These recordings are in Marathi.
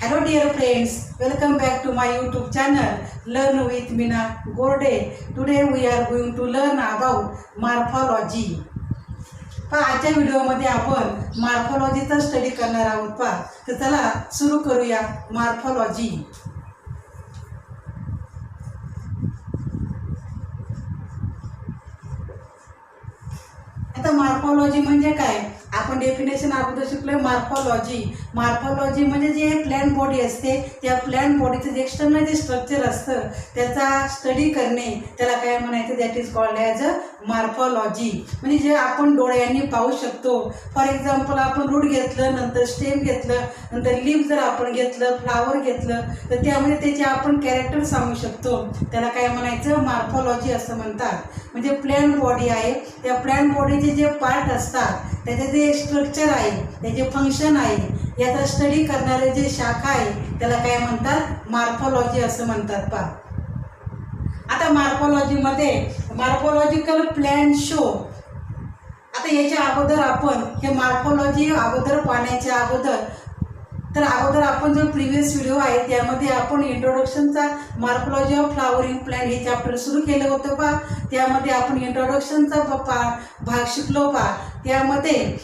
Hello dear friends, welcome back to my YouTube channel Learn with Meena Gorde. Today we are going to learn about morphology. आजच्या व्हिडिओमध्ये आपण मॉर्फोलॉजीचा स्टडी करणार आहोत. तर चला सुरू करूया मॉर्फोलॉजी. आता मॉर्फोलॉजी म्हणजे काय, आपण डेफिनेशन अगोदर शिकलोय. मॉर्फोलॉजी म्हणजे जे प्लॅन बॉडी असते त्या प्लॅन बॉडीचं जे एक्सटर्नल जे स्ट्रक्चर असतं त्याचा स्टडी करणे, त्याला काय म्हणायचं, that is called as a morphology. म्हणजे जे आपण डोळ्यांनी पाहू शकतो. फॉर एक्झाम्पल आपण रूट घेतलं, नंतर स्टेम घेतलं, नंतर लीफ जर आपण घेतलं, फ्लावर घेतलं, तर त्यामध्ये त्याचे आपण कॅरेक्टर सांगू शकतो. त्याला काय म्हणायचं, मॉर्फोलॉजी असं म्हणतात. म्हणजे प्लॅन बॉडी आहे, त्या प्लॅन बॉडीचे जे पार्ट असतात त्याचे जे स्ट्रक्चर आहे, त्याचे फंक्शन आहे, याचा स्टडी करणारे जे शाखा आहे त्याला काय म्हणतात, मॉर्फोलॉजी असं म्हणतात. आता मॉर्फोलॉजीमध्ये मॉर्फोलॉजिकल प्लॅन शो. आता याच्या अगोदर आपण हे मॉर्फोलॉजी अगोदर पाहण्याच्या अगोदर आपण जो प्रिव्हियस व्हिडिओ आहे त्यामध्ये आपण इंट्रोडक्शनचा मॉर्फोलॉजी ऑफ फ्लावरिंग प्लॅन्ट हे चॅप्टर सुरू केलं होतं. त्यामध्ये आपण इंट्रोडक्शनचा भाग शिकलो. त्यामध्ये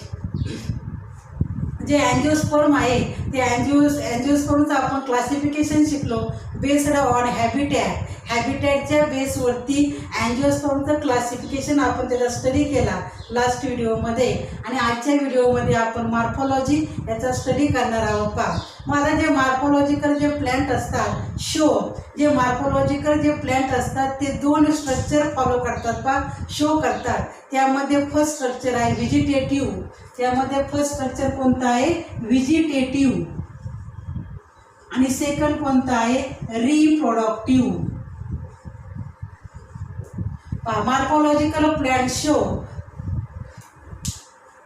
जे अँजिओस्पर्म आहे ते अँजिओस्पर्मचं आपण क्लासिफिकेशन शिकलो बेस्ड ऑन हॅबिटॅटच्या बेसवरती. अँजिओस्पर्मचं क्लासिफिकेशन आपण त्याचा स्टडी केला लास्ट व्हिडिओमध्ये, आणि आजच्या व्हिडिओमध्ये आपण मॉर्फोलॉजी याचा स्टडी करणार आहोत. मग आता जे मॉर्फोलॉजिकल जे प्लॅन्ट असतात जे मॉर्फोलॉजिकल जे प्लॅन्ट असतात ते दोन स्ट्रक्चर फॉलो करतात, शो करतात. त्यामध्ये फर्स्ट स्ट्रक्चर आहे व्हेजिटेटिव्ह. त्यामध्ये फर्स्ट स्ट्रक्चर कोणतं आहे, व्हेजिटेटिव्ह, आणि सेकंड कोणतं आहे, reproductive. Morphological plant show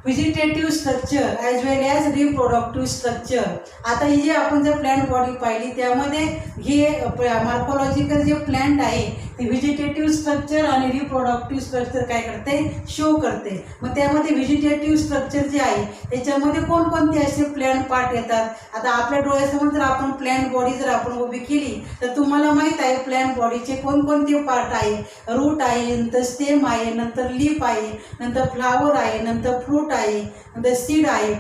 vegetative structure as well as reproductive structure. आता ही जी आपण जर प्लॅन्ट बॉडी पाहिली त्यामध्ये हे मॉर्फोलॉजिकल जे प्लॅन्ट आहे ते व्हेजिटेटिव्ह स्ट्रक्चर आणि रिप्रोडक्टिव्ह स्ट्रक्चर काय करते, शो करते. मग त्यामध्ये व्हेजिटेटिव्ह स्ट्रक्चर जे आहे त्याच्यामध्ये कोणकोणते असे प्लॅन्ट पार्ट येतात. आता आपल्या डोळ्यासमोर जर आपण प्लॅन्ट बॉडी जर आपण उभी केली तर तुम्हाला माहीत आहे प्लॅन्ट बॉडीचे कोणकोणते पार्ट आहे. रूट आहे, नंतर स्टेम आहे, नंतर लीफ आहे, नंतर फ्लावर आहे, नंतर फ्रूट आहे, नंतर सीड आहे.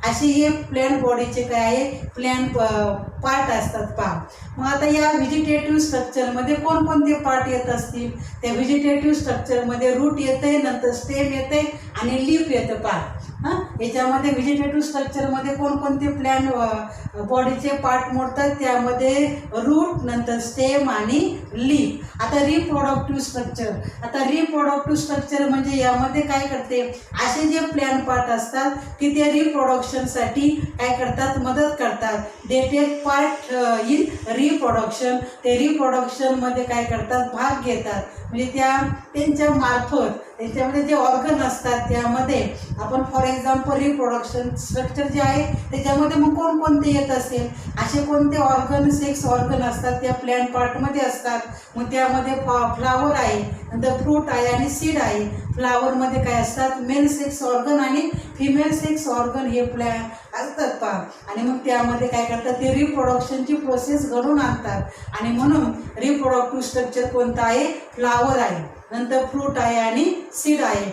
असे हे प्लॅन्ट बॉडीचे काय आहे, प्लॅन्ट पार्ट असतात. मग आता या व्हेजिटेटिव्ह स्ट्रक्चरमध्ये कोणकोणते पार्ट येत असतील. त्या व्हेजिटेटिव्ह स्ट्रक्चरमध्ये रूट येते, नंतर स्टेम येते आणि लीफ येतं. याच्यामध्ये व्हेजिटेटिव्ह स्ट्रक्चरमध्ये कोणकोणते प्लॅन्ट बॉडीचे पार्ट मोडतात, त्यामध्ये रूट, नंतर स्टेम आणि लीफ. आता रिप्रोडक्टिव्ह स्ट्रक्चर म्हणजे यामध्ये काय करते, असे जे प्लॅन्ट पार्ट असतात की ते रिप्रोडक्शनसाठी काय करतात, मदत करतात. They take part in reproduction. ते रिप्रोडक्शनमध्ये काय करतात, भाग घेतात. म्हणजे त्यांच्या मार्फत त्याच्यामध्ये जे ऑर्गन असतात त्यामध्ये आपण फॉर एक्झाम्पल रिप्रोडक्शन स्ट्रक्चर जे आहे त्याच्यामध्ये मग कोणकोणते येत असेल, असे कोणते ऑर्गन, सेक्स ऑर्गन असतात त्या प्लॅन्ट पार्टमध्ये असतात. मग त्यामध्ये फ्लावर आहे, नंतर फ्रूट आहे आणि सीड आहे. फ्लावरमध्ये काय असतात, मेल सेक्स ऑर्गन आणि फिमेल सेक्स ऑर्गन हे असतात. आणि मग त्यामध्ये काय करतात, ते रिप्रोडक्शनची प्रोसेस घडून आणतात. आणि म्हणून रिप्रोडक्टिव्ह स्ट्रक्चर कोणतं आहे, फ्लावर आहे, नंतर फ्रूट आहे आणि सीड आहे.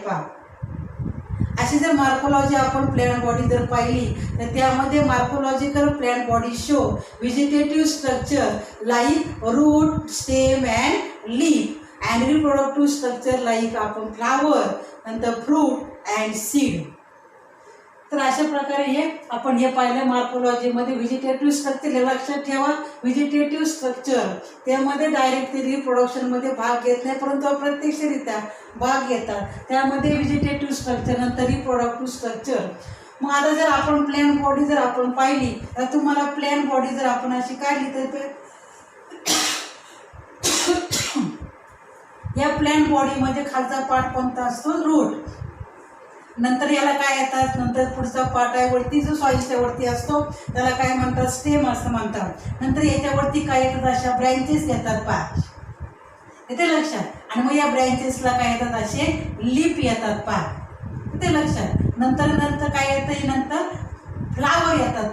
अशी जर मॉर्फोलॉजी आपण प्लॅन्ट बॉडी जर पाहिली तर त्यामध्ये morphological plant body show vegetative structure like root, stem and leaf, and reproductive structure like आपण फ्लावर, नंतर फ्रूट अँड सीड. तर अशा प्रकारे आपण पाहिलं मॉर्फोलॉजीमध्ये व्हेजिटेटिव्ह स्ट्रक्चर. लक्षात ठेवा, व्हेजिटेटिव्ह स्ट्रक्चर त्यामध्ये डायरेक्ट रिप्रोडक्शनमध्ये भाग घेत नाही, परंतु अप्रत्यक्षरित्या भाग घेतात. त्यामध्ये व्हेजिटेटिव्ह स्ट्रक्चर, नंतर रिप्रोडक्टिव्ह स्ट्रक्चर. मग आता जर आपण प्लॅन्ट बॉडी जर आपण पाहिली तर तुम्हाला प्लॅन्ट बॉडी जर आपण अशी काढली तर या प्लॅन्ट बॉडीमध्ये खालचा पार्ट कोणता असतो, रूट. नंतर याला काय येतात, नंतर पुढचा पार्ट आहे वरती जो सॉइलच्या वरती असतो त्याला काय म्हणतात, स्टेम असं म्हणतात. नंतर याच्यावरती काय येतात, अशा ब्रँचेस येतात. येते लक्षात. आणि मग या ब्रँचेसला काय येतात, असे लीफ येतात. येते लक्षात. नंतर काय येतं, नंतर फ्लावर येतात.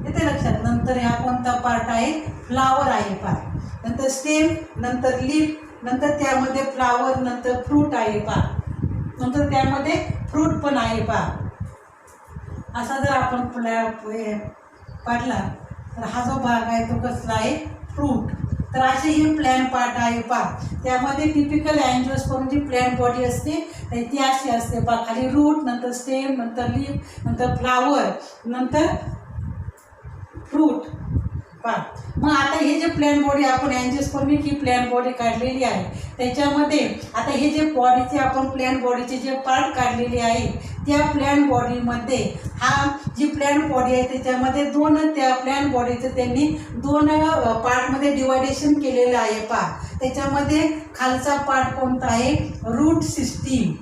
येते लक्षात. नंतर हा कोणता पार्ट आहे, फ्लावर आहे पहा. नंतर स्टेम, नंतर लीफ, नंतर त्यामध्ये फ्लावर, नंतर फ्रूट आहे पहा. नंतर त्यामध्ये फ्रूट पण आहे पहा. असा जर आपण पाडला तर हा जो भाग आहे तो कसला आहे, फ्रूट. तर असे हे प्लॅन पार्ट आहे पहा. त्यामध्ये टिपिकल अँजिओस्पर्म जी प्लॅन बॉडी असते ती अशी असते पहा. खाली रूट, नंतर स्टेम, नंतर लीफ, नंतर फ्लावर, नंतर फ्रूट पहा. मग आता हे जे प्लॅन बॉडी आपण अँजिओस्पर्मिक ही प्लॅन बॉडी काढलेली आहे, त्याच्यामध्ये आता हे जे बॉडीचे आपण प्लॅन बॉडीचे जे पार्ट काढलेले आहे, त्या प्लॅन बॉडीमध्ये हा जी प्लॅन बॉडी आहे त्याच्यामध्ये त्या प्लॅन बॉडीचं त्यांनी दोन पार्टमध्ये डिवायडेशन केलेलं आहे पहा. त्याच्यामध्ये खालचा पार्ट कोणता आहे, रूट सिस्टीम.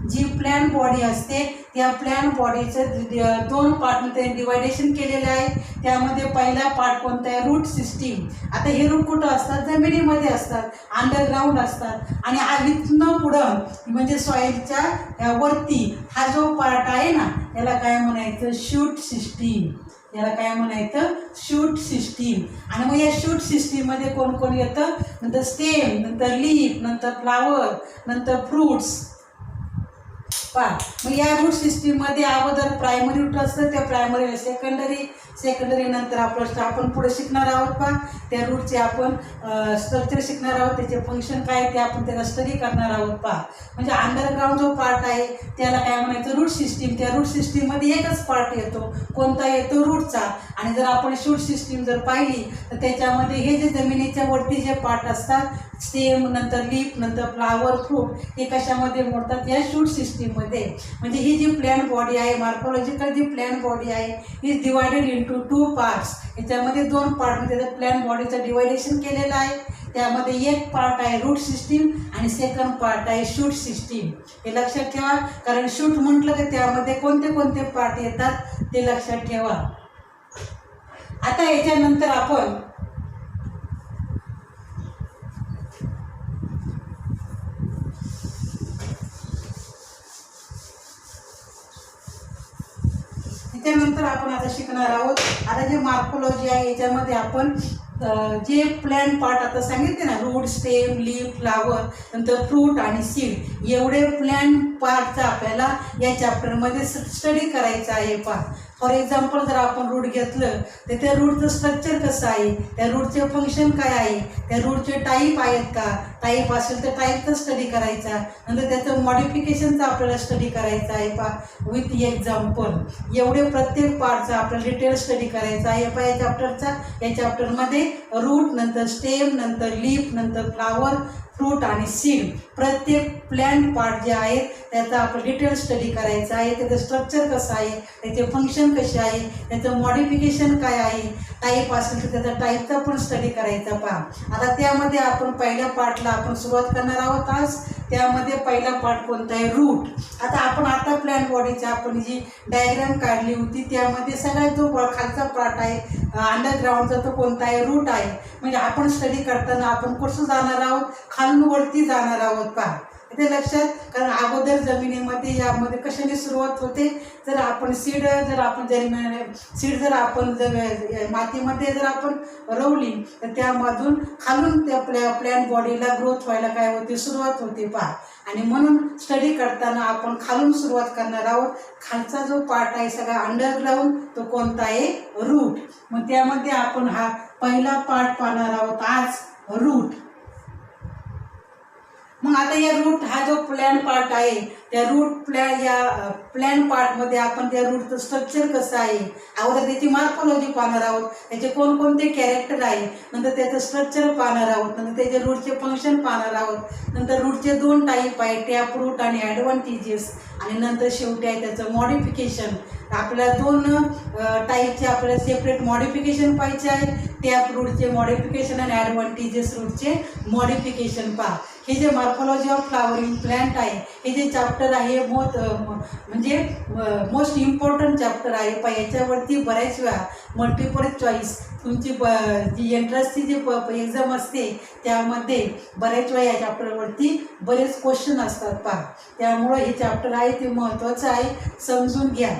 जी प्लॅन बॉडी असते त्या प्लॅन बॉडीचं दोन पार्टमध्ये डिवायडेशन केलेलं आहे. त्यामध्ये पहिला पार्ट कोणता आहे, रूट सिस्टीम. आता हे रूट कुठं असतात, जमिनीमध्ये असतात, अंडरग्राऊंड असतात. आणि इथनं पुढं म्हणजे सॉईलच्या वरती हा जो पार्ट आहे ना, याला काय म्हणायचं, शूट सिस्टीम. याला काय म्हणायचं, शूट सिस्टीम. आणि मग या शूट सिस्टीममध्ये कोण कोण येतं, नंतर स्टेम, नंतर लीफ, नंतर फ्लावर, नंतर फ्रूट्स पहा. मग या रूट सिस्टीममध्ये अगोदर प्रायमरी रूट असतं, त्या प्रायमरी सेकंडरी नंतर आपण पुढे शिकणार आहोत पहा. त्या रूटचे आपण स्ट्रक्चर शिकणार आहोत, त्याचे फंक्शन काय ते आपण त्याला स्टडी करणार आहोत पहा. म्हणजे अंडरग्राऊंड जो पार्ट आहे त्याला काय म्हणायचं, रूट सिस्टीम. त्या रूट सिस्टीममध्ये एकच पार्ट येतो, कोणता येतो, रूटचा. आणि जर आपण शूट सिस्टीम जर पाहिली तर त्याच्यामध्ये हे जे जमिनीच्या वरती जे पार्ट असतात, स्टेम, नंतर लीफ, नंतर फ्लावर, फ्रूट, हे कशामध्ये मोडतात, या शूट सिस्टीममध्ये. म्हणजे ही जी प्लॅन बॉडी आहे, मॉर्फोलॉजिकल जी प्लॅन बॉडी आहे, ही डिवायडेड इंटू 2 पार्ट्स. याच्यामध्ये 2 पार्टमध्ये त्या प्लॅन बॉडीचं डिवायडेशन केलेलं आहे. त्यामध्ये एक पार्ट आहे रूट सिस्टीम आणि सेकंड पार्ट आहे शूट सिस्टीम. हे लक्षात ठेवा, कारण शूट म्हटलं की त्यामध्ये कोणते कोणते पार्ट येतात ते लक्षात ठेवा. आता याच्यानंतर आपण आता शिकणार आहोत. आता जे मॉर्फोलॉजी आहे याच्यामध्ये आपण जे प्लॅन पार्ट आता सांगितले ना, रूट, स्टेम, लीफ, फ्लावर, नंतर फ्रूट आणि सीड, एवढे प्लॅन पार्टचा आपल्याला या चॅप्टरमध्ये स्टडी करायचं आहे पहा. फॉर एक्झाम्पल जर आपण रूट घेतलं तर त्या रूटचं स्ट्रक्चर कसं आहे, त्या रूटचे फंक्शन काय आहे, त्या रूटचे टाईप आहेत का, टाईप असेल तर टाईपचा स्टडी करायचा. नंतर त्याचं मॉडिफिकेशनचा आपल्याला स्टडी करायचा आहे पहा, विथ एक्झाम्पल. एवढे प्रत्येक पार्टचा आपल्याला डिटेल स्टडी करायचा आहे पहा या चॅप्टरचा. या चॅप्टरमध्ये रूट, नंतर स्टेम, नंतर लीफ, नंतर फ्लावर, फ्रूट आणि सीड, प्रत्येक प्लॅन पार्ट जे आहेत त्याचा आपण डिटेल स्टडी करायचा आहे. त्याचं स्ट्रक्चर कसं आहे, त्याचे फंक्शन कसे आहे, त्याचं मॉडिफिकेशन काय आहे, टाईप असेल तर त्याचा टाईपचा पण स्टडी करायचा पहा. आता त्यामध्ये आपण पहिल्या पार्टला आपण सुरुवात करणार आहोत आज. त्यामध्ये पहिला पार्ट कोणता आहे, रूट. आता प्लॅन बॉडीची आपण जी डायग्राम काढली होती त्यामध्ये सगळ्यात जो खालचा पार्ट आहे अंडरग्राऊंडचा तो कोणता आहे, रूट आहे. म्हणजे आपण स्टडी करताना आपण कसं जाणार आहोत, खालून वरती जाणार आहोत पहा. ते लक्षात, कारण अगोदर जमिनीमध्ये यामध्ये कशाने सुरुवात होते, जर आपण सीड जर आपण मातीमध्ये जर आपण रोवली तर त्यामधून खालून त्या प्लॅन बॉडीला ग्रोथ व्हायला काय होते, सुरुवात होते पहा. आणि म्हणून स्टडी करताना आपण खालून सुरुवात करणार आहोत. खालचा जो पार्ट आहे सगळा अंडरग्राऊंड तो कोणता आहे, रूट. मग त्यामध्ये आपण हा पहिला पार्ट पाहणार आहोत आज, रूट. मग आता या रूट हा जो प्लॅन पार्ट आहे त्या प्लॅन पार्टमध्ये आपण त्या रूटचं स्ट्रक्चर कसं आहे, अगोदर त्याची मॉर्फोलॉजी पाहणार आहोत, त्याचे कोणकोणते कॅरेक्टर आहे, नंतर त्याचं स्ट्रक्चर पाहणार आहोत, नंतर त्याचे रूटचे फंक्शन पाहणार आहोत, नंतर रूटचे 2 टाईप आहे, टॅप रूट आणि ॲडव्हान्टेजेस, आणि नंतर शेवटी आहे त्याचं मॉडिफिकेशन. आपल्याला 2 टाईपचे आपल्याला सेपरेट मॉडिफिकेशन पाहिजे आहे, टॅप रूटचे मॉडिफिकेशन आणि ॲडव्हान्टेजेस रूटचे मॉडिफिकेशन पहा. हे जे मॉर्फोलॉजी ऑफ फ्लावरिंग प्लांट आहे हे जे चॅप्टर आहे म्हणजे मोस्ट इम्पॉर्टंट चॅप्टर आहे पहा. याच्यावरती बऱ्याच वेळा मल्टिपल चॉईस तुमची जी एंट्रन्सची जी एक्झाम असते त्यामध्ये बऱ्याच वेळा या चॅप्टरवरती बरेच क्वेश्चन असतात पहा. त्यामुळं हे चॅप्टर आहे ते महत्त्वाचं आहे, समजून घ्या.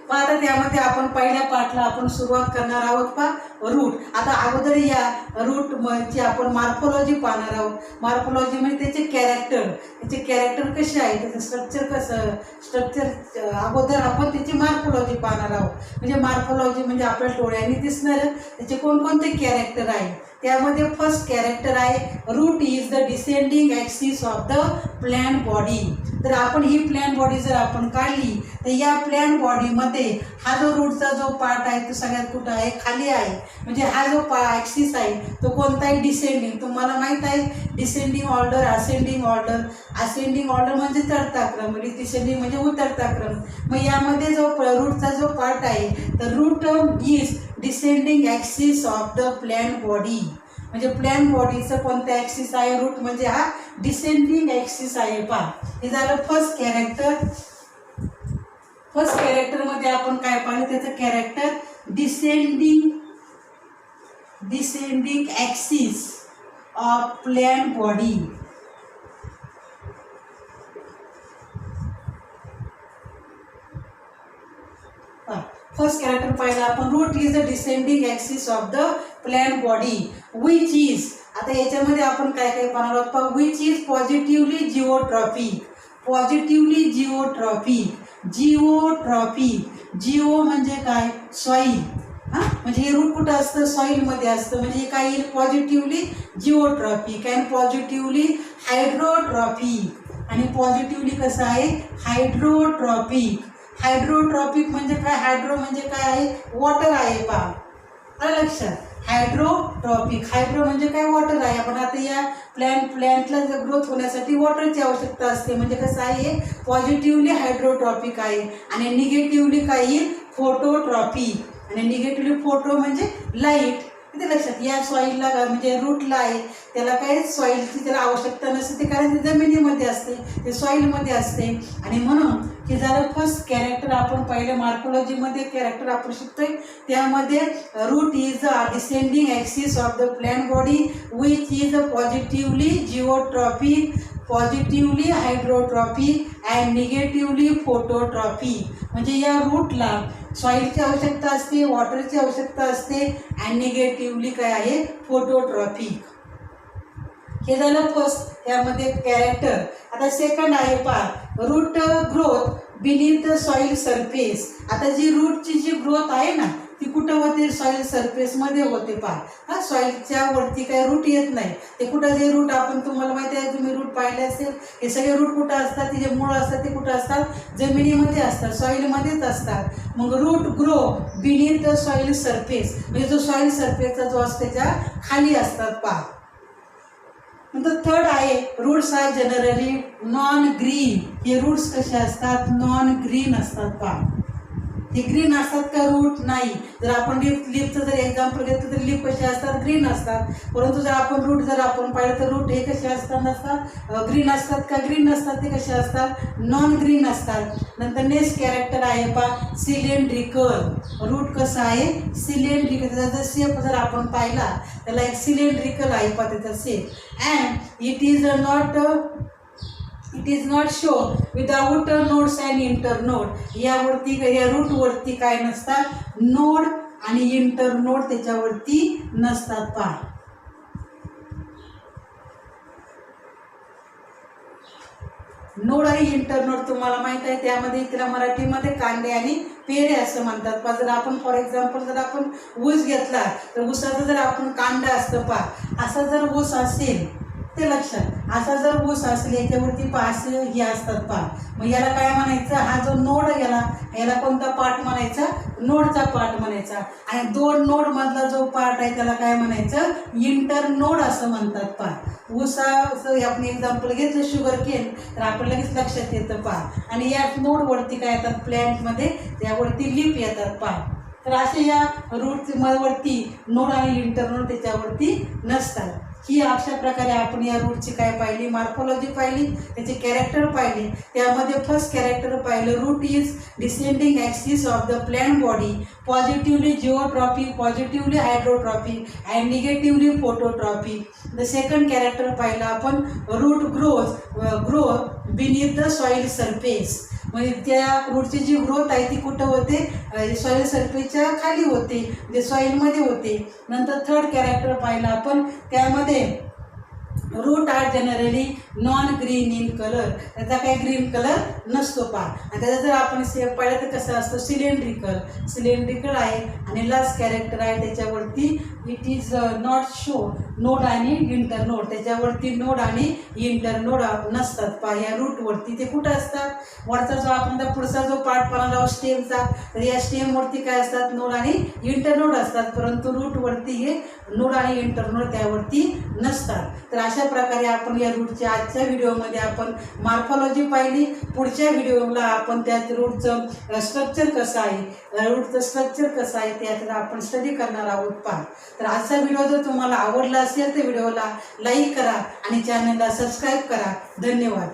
मग आता त्यामध्ये आपण पहिल्या पार्टला आपण सुरुवात करणार आहोत पहा रूट. आता अगोदर या रूटची आपण मॉर्फोलॉजी पाहणार आहोत. मॉर्फोलॉजी म्हणजे त्याचे कॅरेक्टर कसे आहे, त्याचं स्ट्रक्चर कसं, स्ट्रक्चर अगोदर आपण त्याची मॉर्फोलॉजी पाहणार आहोत. म्हणजे मॉर्फोलॉजी म्हणजे आपल्या डोळ्यांनी दिसणारं त्याचे कोणकोणते कॅरेक्टर आहे. त्यामध्ये फर्स्ट कॅरेक्टर आहे root is the descending axis of the plant body. तर आपण ही प्लॅन्ट बॉडी जर आपण काढली तर या प्लॅन्ट बॉडीमध्ये हा जो रूटचा जो पार्ट आहे तो सगळ्यात कुठं आहे, खाली आहे. म्हणजे हा जो ॲक्सिस आहे तो कोणता आहे, डिसेंडिंग. तुम्हाला माहीत आहे descending order, ascending order. Ascending order म्हणजे चढता क्रम, डिसेंडिंग म्हणजे उतरता क्रम. मग यामध्ये जो रूटचा जो पार्ट आहे तर root is descending axis of the plant body. म्हणजे प्लॅन्ट बॉडीचं कोणता ॲक्सिस आहे, रूट म्हणजे हा डिसेंडिंग ॲक्सिस आहे. पहा, हे झालं फर्स्ट कॅरेक्टर. फर्स्ट कॅरेक्टरमध्ये आपण काय पाहिलं, त्याचं character descending axis of plant body. First character पाहिलं आपण, root is the descending axis of the plant body which is. आता याच्यामध्ये आपण काय काय पाहणार आहोत, which is positively geotropic. Positively geotropic. Geo म्हणजे काय, सॉईल. म्हणजे हे रूट कुठं असतं, सॉईलमध्ये असतं. म्हणजे हे काय येईल, पॉझिटिव्हली जिओट्रॉपिक अँड पॉझिटिव्हली हायड्रोट्रॉपिक. आणि पॉझिटिव्हली कसं आहे, हायड्रोट्रॉपिक. हायड्रोट्रॉपिक म्हणजे काय, हायड्रो म्हणजे काय आहे, वॉटर आहे. पहा, आलं लक्षात. हायड्रोट्रॉपिक, हायड्रो म्हणजे काय, वॉटर आहे. आपण आता या प्लॅन्टला ग्रोथ होण्यासाठी वॉटरची आवश्यकता असते. म्हणजे कसं आहे, पॉझिटिव्हली हायड्रोट्रॉपिक आहे. आणि निगेटिव्हली काय येईल, फोटोट्रॉपिक. आणि निगेटिव्हली फोटो म्हणजे लाईट. ते लक्षात. या सॉईलला म्हणजे रूटला आहे त्याला काय सॉईलची त्याला आवश्यकता नसते, ते कारण ते जमिनीमध्ये असते, ते सॉईलमध्ये असते. आणि म्हणून हे झालं फर्स्ट कॅरेक्टर. आपण पहिल्या मॉर्फोलॉजीमध्ये कॅरेक्टर आपण शिकतोय. त्यामध्ये root is a descending axis of the plant body which is a positively geotropic, positively hydrotropic and negatively phototropic. म्हणजे या रूटला सॉईलची आवश्यकता असते, वॉटरची आवश्यकता असते आणि निगेटिव्हली काय आहे, फोटोट्रॉपिक. हे झालं फर्स्ट त्यामध्ये कॅरेक्टर. आता सेकंड आहे पहा, root growth beneath the soil surface. आता जी रूटची जी ग्रोथ आहे ना ती कुठं होते, सॉईल सरफेसमध्ये होते. पहा, सॉईलच्या वरती काय रूट येत नाही. ते कुठं जे रूट आपण तुम्हाला माहिती आहे, तुम्ही रूट पाहिले असेल, हे सगळे रूट कुठं असतात, ते जे मूळ असतात ते कुठं असतात, जमिनीमध्ये असतात, सॉईलमध्येच असतात. मग root grow beneath the soil surface म्हणजे जो सॉईल सरफेसचा जो असतो त्याच्या खाली असतात. पहा, नंतर थर्ड आहे roots are generally non green. हे रूट्स कसे असतात, नॉन ग्रीन असतात. पहा, हे ग्रीन असतात का रूट, नाही. जर आपण लीफचं जर एक्झाम्पल घेतलं तर लीफ कसे असतात, ग्रीन असतात. परंतु जर आपण रूट जर आपण पाहिलं तर रूट हे कसे असतात, ग्रीन असतात का, ग्रीन नसतात. ते कसे असतात, नॉन ग्रीन असतात. नंतर नेक्स्ट कॅरेक्टर आहे पहा, सिलेंड्रिकल. रूट कसं आहे, सिलेंड्रिकल. त्याचा शेप जर आपण पाहिला त्याला एक सिलेंड्रिकल आहे पहा त्याचा shape. And it is not show without nodes and internode. यावरती या रूटवरती काय नसतात, नोड आणि इंटरनोड त्याच्यावरती नसतात. पहा, नोड आणि इंटरनोड तुम्हाला माहित आहे. त्यामध्ये त्याला मराठीमध्ये कांडे आणि पेरे असं म्हणतात. पहा, जर आपण फॉर एक्झाम्पल जर आपण ऊस घेतला तर ऊसाचं जर आपण कांड असतं. पहा, असा जर ऊस असेल ते लक्षात, असा जर ऊस असेल याच्यावरती पाच हे असतात. पहा, मग याला काय म्हणायचं, हा जो नोड याला कोणता पार्ट म्हणायचा, नोडचा पार्ट म्हणायचा. आणि दोन नोड मधला जो पार्ट आहे त्याला काय म्हणायचं, इंटरनोड असं म्हणतात. पहा, ऊसाचं आपण एक्झाम्पल घेतलं शुगर केन तर आपण लगेच लक्षात येतं. पहा, आणि या नोडवरती काय येतात, प्लॅन्टमध्ये त्यावरती लीफ येतात. पहा, तर असे या रूटवरती नोड आणि इंटरनोड त्याच्यावरती नसतात. ही अशा प्रकारे आपण या रूटची काय पाहिली, मॉर्फोलॉजी पाहिली, त्याचे कॅरेक्टर पाहिले. त्यामध्ये फर्स्ट कॅरेक्टर पाहिलं, root is descending axis of the plant body, positively geotropic, positively hydrotropic and negatively phototropic. The second character पाहिलं आपण, root grow beneath the soil surface. म्हणजे त्या रूटची जी ग्रोथ आहे ती कुठं होते, सॉईल सरफेसच्या खाली होते, म्हणजे सॉईलमध्ये होते. नंतर थर्ड कॅरेक्टर पाहिला आपण, त्यामध्ये root are generally non green in colour, त्याचा काही ग्रीन कलर नसतो पहा. आणि त्याचा जर आपण पाहिलं तर कसं असतं, सिलेंड्रिकल आहे. आणि लास्ट कॅरेक्टर आहे त्याच्यावरती, it is not show node आणि इंटरनोड, त्याच्यावरती नोड आणि इंटरनोड नसतात पहा या रूटवरती. ते कुठं असतात, वरचा जो आपण पुढचा जो पार्ट पाहणार स्टेमचा, तर या स्टेमवरती काय असतात, नोड आणि इंटरनोड असतात. परंतु रूटवरती हे नोड आणि इंटरनोड त्यावरती नसतात. तर अशा प्रकारे आपण या रूटच्या आजच्या व्हिडिओमध्ये आपण मॉर्फॉलॉजी पाहिली. पुढच्या व्हिडिओला आपण त्यात रूटचं स्ट्रक्चर कसं आहे, रूटचं स्ट्रक्चर कसं आहे त्यात आपण स्टडी करणार आहोत पहा. तर आजचा व्हिडिओ जर तुम्हाला आवडला असेल तर व्हिडिओला लाईक करा आणि चॅनलला सबस्क्राईब करा. धन्यवाद.